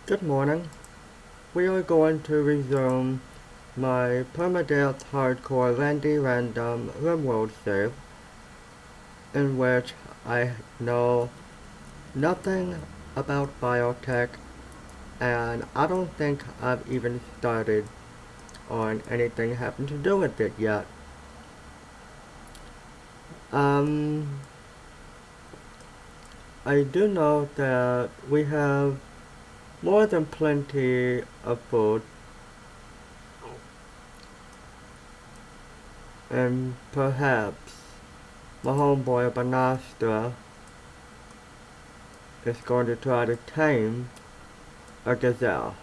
Good morning. We are going to resume my permadeath hardcore Randy Random Rimworld save, in which I know nothing about biotech, and I don't think I've even started on anything having to do with it yet. Um, I do know that we have more than plenty of food, and perhaps my homeboy Banastra is going to try to tame a gazelle.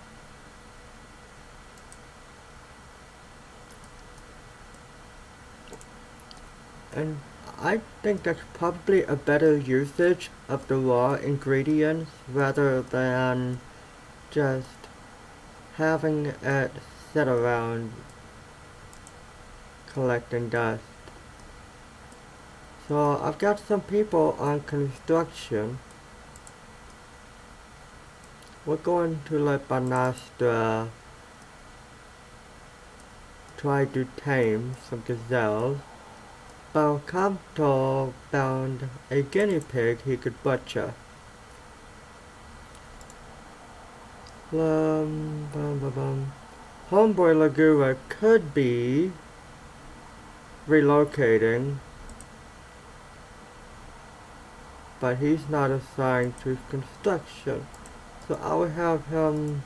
And I think that's probably a better usage of the raw ingredients rather than just having it sit around collecting dust. So I've got some people on construction. We're going to let Banastra try to tame some gazelles. Balcamto found a guinea pig he could butcher. Bum, bum, bum. Homeboy Lagura could be relocating, but he's not assigned to construction. So I will have him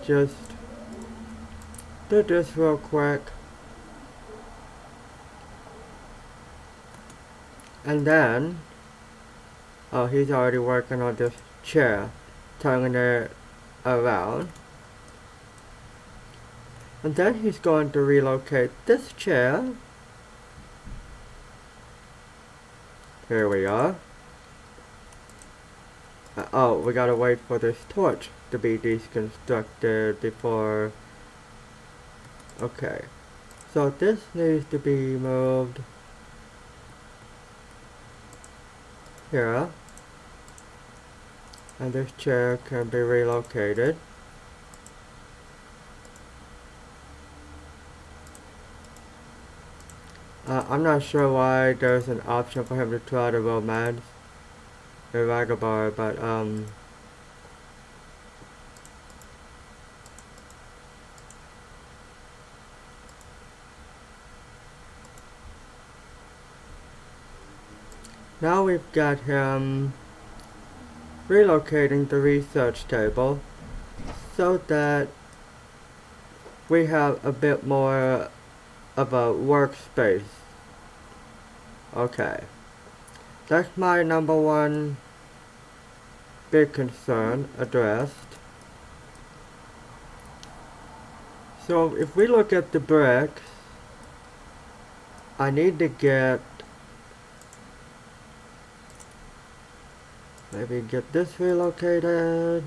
just do this real quick. And then, oh, he's already working on this chair, turning it around. And then he's going to relocate this chair. Here we are. Oh, we gotta wait for this torch to be deconstructed before... Okay. So this needs to be moved here. And this chair can be relocated. I'm not sure why there's an option for him to try to romance a vagabond, but now we've got him relocating the research table so that we have a bit more of a workspace. Okay. That's my number one big concern addressed. So if we look at the bricks, I need to get, maybe get this relocated.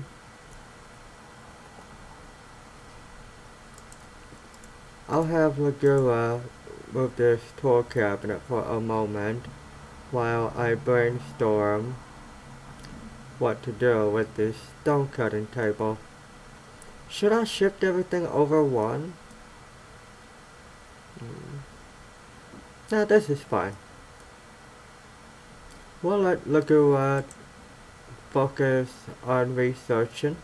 I'll have Lagura move this tool cabinet for a moment while I brainstorm what to do with this stone cutting table. Should I shift everything over one? Nah, this is fine. We'll let Lagura focus on researching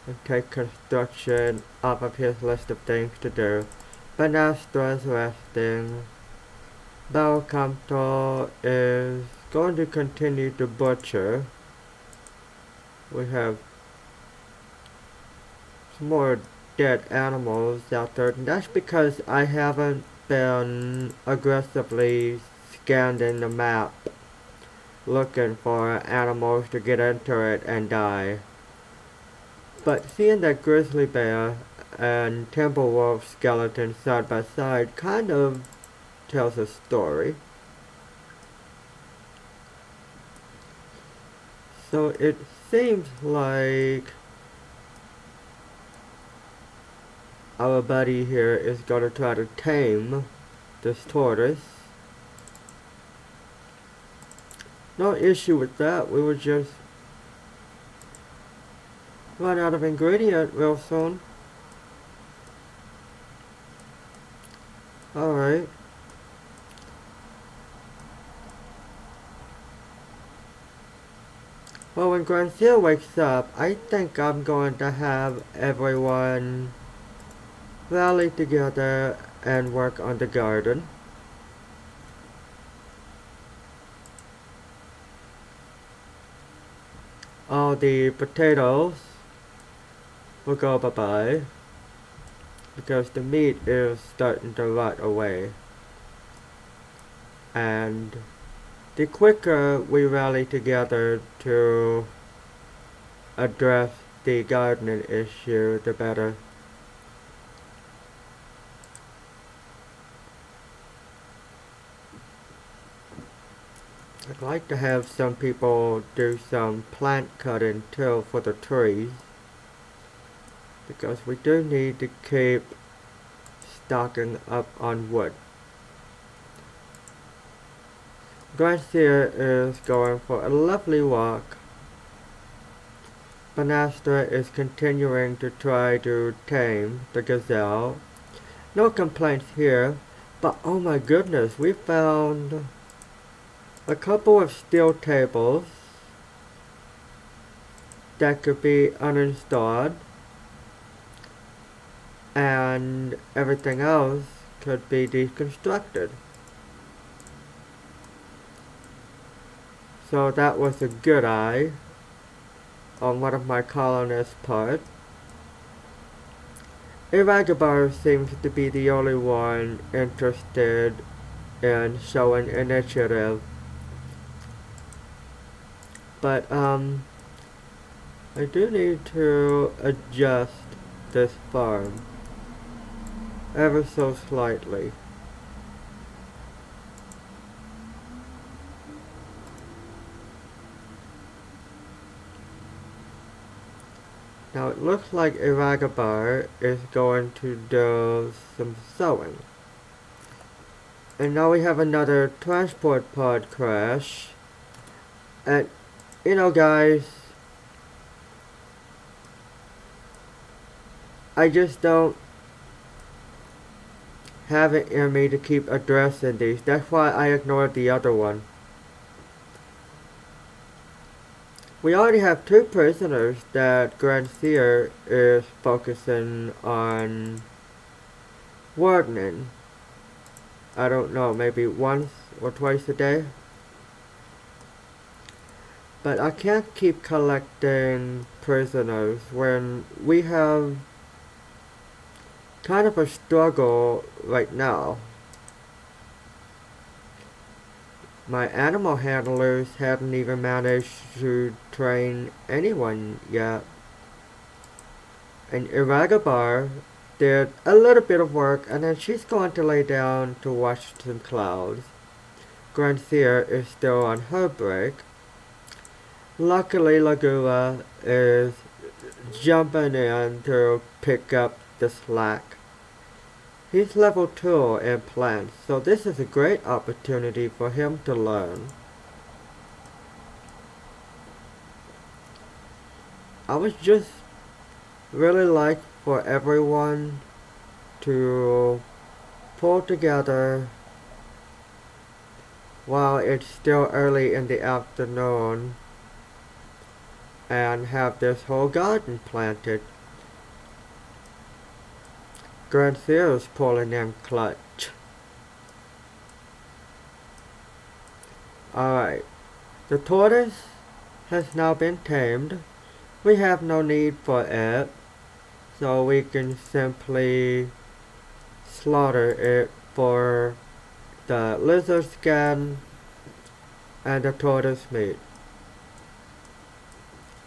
and take construction off of his list of things to do. Banastra's resting. Balcamto is going to continue to butcher. We have some more dead animals out there, and that's because I haven't been aggressively scanning the map looking for animals to get into it and die. But seeing that grizzly bear and timber wolf skeleton side by side kind of tells a story. So it seems like our buddy here is going to try to tame this tortoise. No issue with that, we were just run out of ingredient real soon. Alright. Well, when Grancia wakes up, I think I'm going to have everyone rally together and work on the garden. All the potatoes will go bye-bye because the meat is starting to rot away. And the quicker we rally together to address the gardening issue, the better. I'd like to have some people do some plant cutting too for the trees, because we do need to keep stocking up on wood. Gracia is going for a lovely walk. Banastra is continuing to try to tame the gazelle. No complaints here, but oh my goodness, we found a couple of steel tables that could be uninstalled, and everything else could be deconstructed. So that was a good eye on one of my colonists' part. Iragabar seems to be the only one interested in showing initiative. But I do need to adjust this farm ever so slightly. Now it looks like Iragabar is going to do some sewing. And now we have another transport pod crash. And, you know guys, I just don't have it in me to keep addressing these. That's why I ignored the other one. We already have 2 prisoners that Grancia is focusing on wardening. I don't know, maybe once or twice a day. But I can't keep collecting prisoners when we have kind of a struggle right now. My animal handlers haven't even managed to train anyone yet. And Iragabar did a little bit of work, and then she's going to lay down to watch some clouds. Grancia is still on her break. Luckily, Lagua is jumping in to pick up the slack. He's level 2 in plants, so this is a great opportunity for him to learn. I would just really like for everyone to pull together while it's still early in the afternoon and have this whole garden planted. Grancia is pulling in clutch. Alright, the tortoise has now been tamed. We have no need for it, so we can simply slaughter it for the lizard skin and the tortoise meat.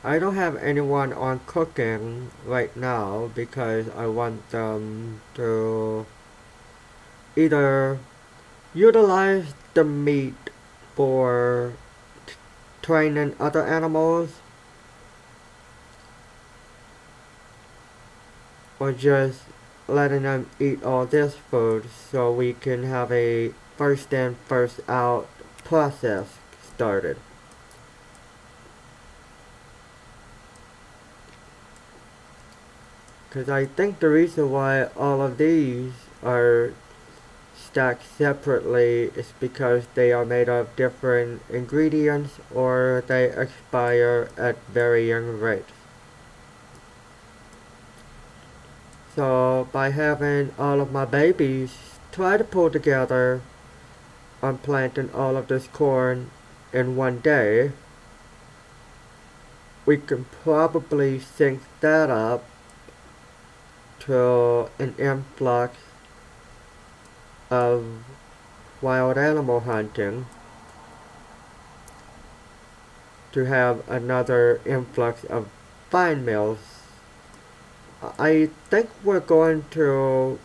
I don't have anyone on cooking right now because I want them to either utilize the meat for training other animals or just letting them eat all this food so we can have a first in, first out process started. Because I think the reason why all of these are stacked separately is because they are made of different ingredients or they expire at varying rates. So by having all of my babies try to pull together on planting all of this corn in one day, we can probably sync that up to an influx of wild animal hunting to have another influx of vine mills. I think we're going to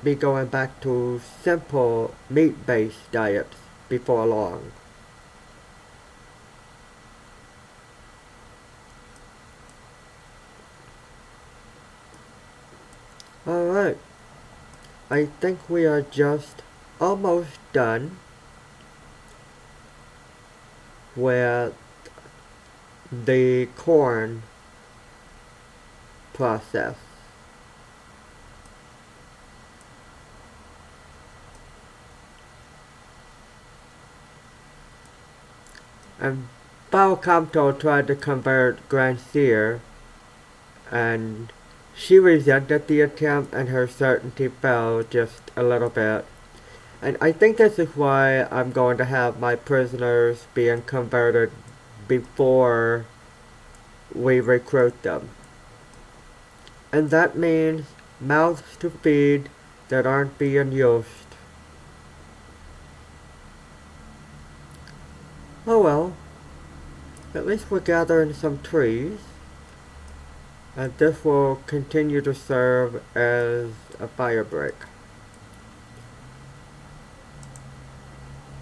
be going back to simple meat-based diets before long. Alright, I think we are just almost done with the corn process. And Balcamto tried to convert Gransier, and she resented the attempt and her certainty fell just a little bit. And I think this is why I'm going to have my prisoners being converted before we recruit them. And that means mouths to feed that aren't being used. Oh well, at least we're gathering some trees. And this will continue to serve as a fire break.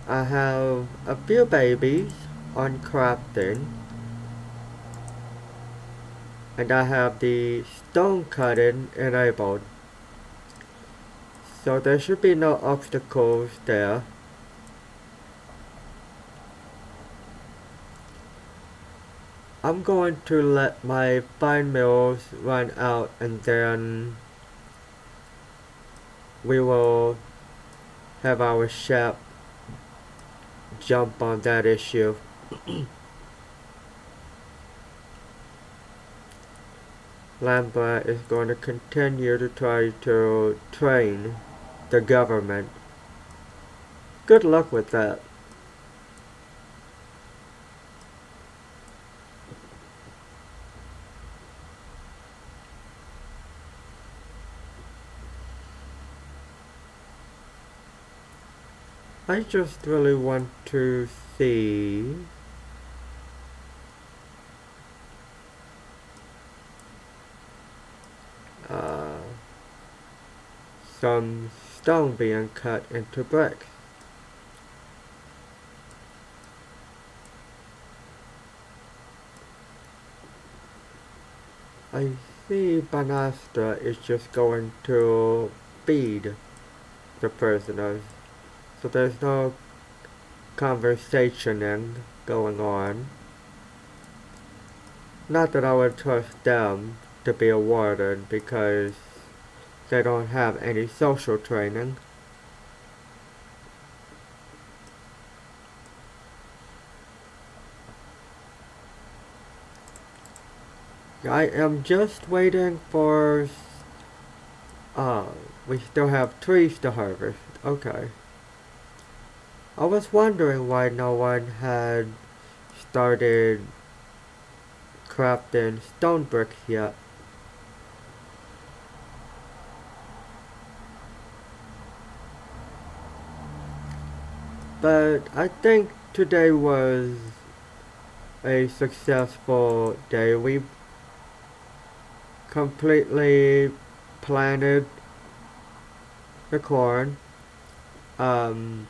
I have a few babies on crafting. And I have the stone cutting enabled. So there should be no obstacles there. I'm going to let my fine mills run out and then we will have our chef jump on that issue. Lambert is going to continue to try to train the government. Good luck with that. I just really want to see some stone being cut into bricks. I see Banastra is just going to feed the prisoners, so there's no conversationing going on. Not that I would trust them to be a warden because they don't have any social training. I am just waiting for... we still have trees to harvest. Okay. I was wondering why no one had started crafting stone bricks yet. But I think today was a successful day. We completely planted the corn. The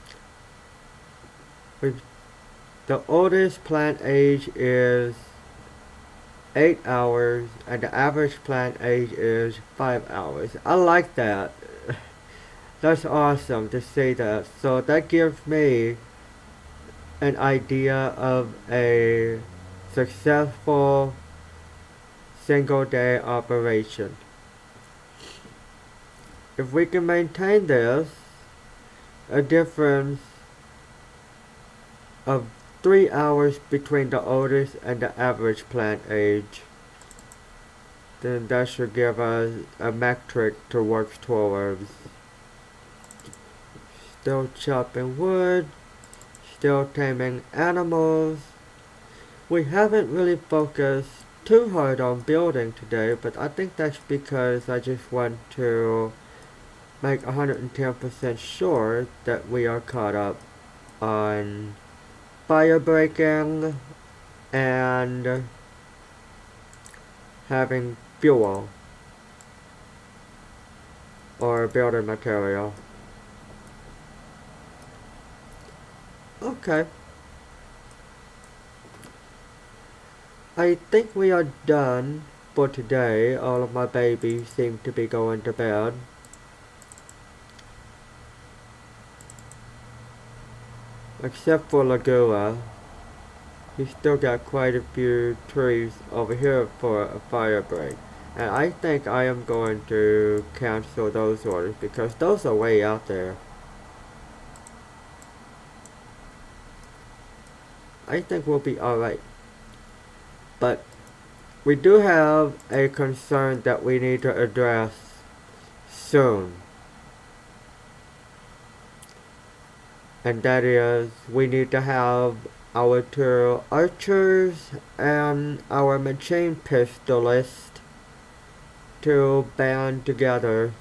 oldest plant age is 8 hours and the average plant age is 5 hours. I like that. That's awesome to see that. So that gives me an idea of a successful single day operation. if we can maintain this, a difference of 3 hours between the oldest and the average plant age, then that should give us a metric to work towards. Still chopping wood, still taming animals. We haven't really focused too hard on building today, but I think that's because I just want to make 110% sure that we are caught up on fire breaking and having fuel or building material. Okay. I think we are done for today. All of my babies seem to be going to bed. Except for Lagua. He's still got quite a few trees over here for a fire break. And I think I am going to cancel those orders because those are way out there. I think we'll be alright. But we do have a concern that we need to address soon. And that is, we need to have our 2 archers and our machine pistolist to band together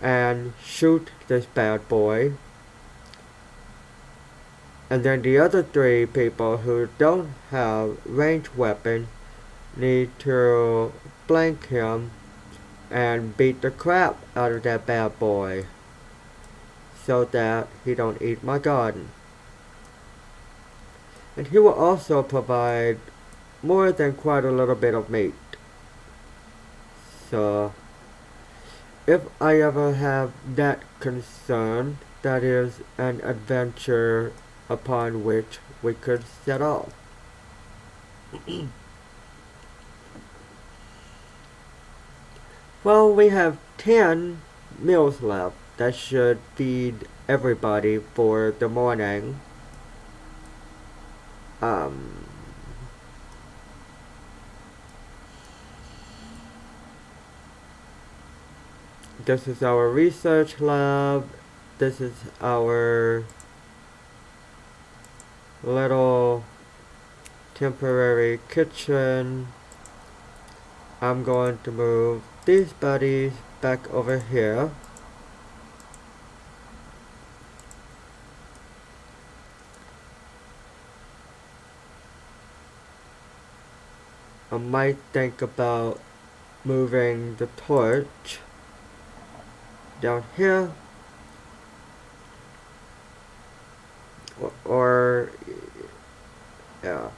and shoot this bad boy. And then the other 3 people who don't have ranged weapon need to flank him and beat the crap out of that bad boy so that he don't eat my garden. And he will also provide more than quite a little bit of meat. So if I ever have that concern, that is an adventure upon which we could set off. Well, we have 10 meals left. That should feed everybody for the morning. This is our research lab. This is our little temporary kitchen. I'm going to move these buddies back over here. I might think about moving the torch down here, or yeah,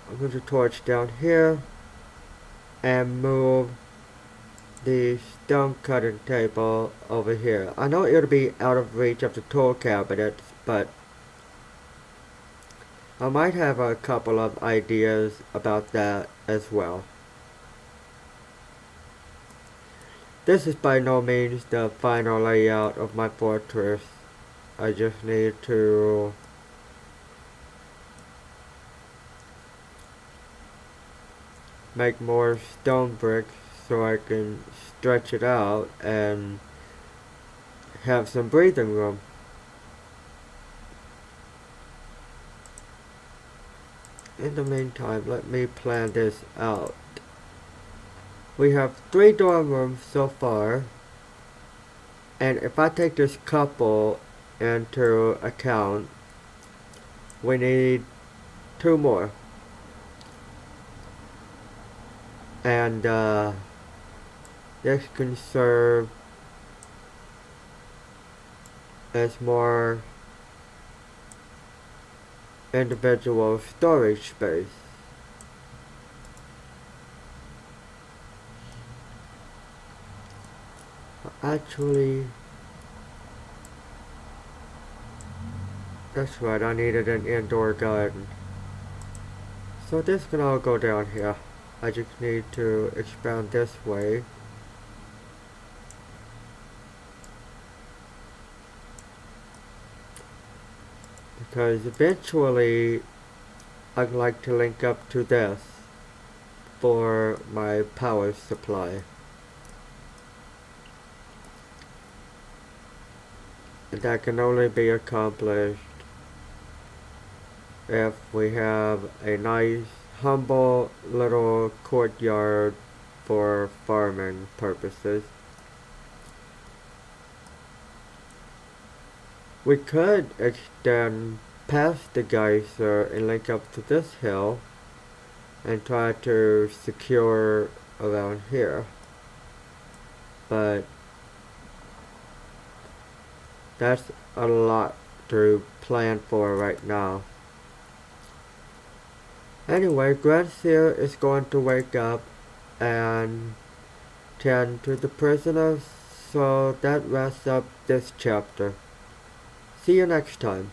I'll move the torch down here and move the stone cutting table over here. I know it'll be out of reach of the tool cabinets, but I might have a couple of ideas about that as well. This is by no means the final layout of my fortress. I just need to make more stone bricks so I can stretch it out and have some breathing room. In the meantime, let me plan this out. We have 3 dorm rooms so far, and if I take this couple into account, we need 2 more. And this can serve as more individual storage space. Actually, that's right, I needed an indoor garden. So this can all go down here. I just need to expand this way. because eventually I'd like to link up to this for my power supply. And that can only be accomplished if we have a nice, humble little courtyard for farming purposes. We could extend past the geyser and link up to this hill and try to secure around here. But that's a lot to plan for right now. Anyway, Grandsir is going to wake up and tend to the prisoners, so that wraps up this chapter. See you next time.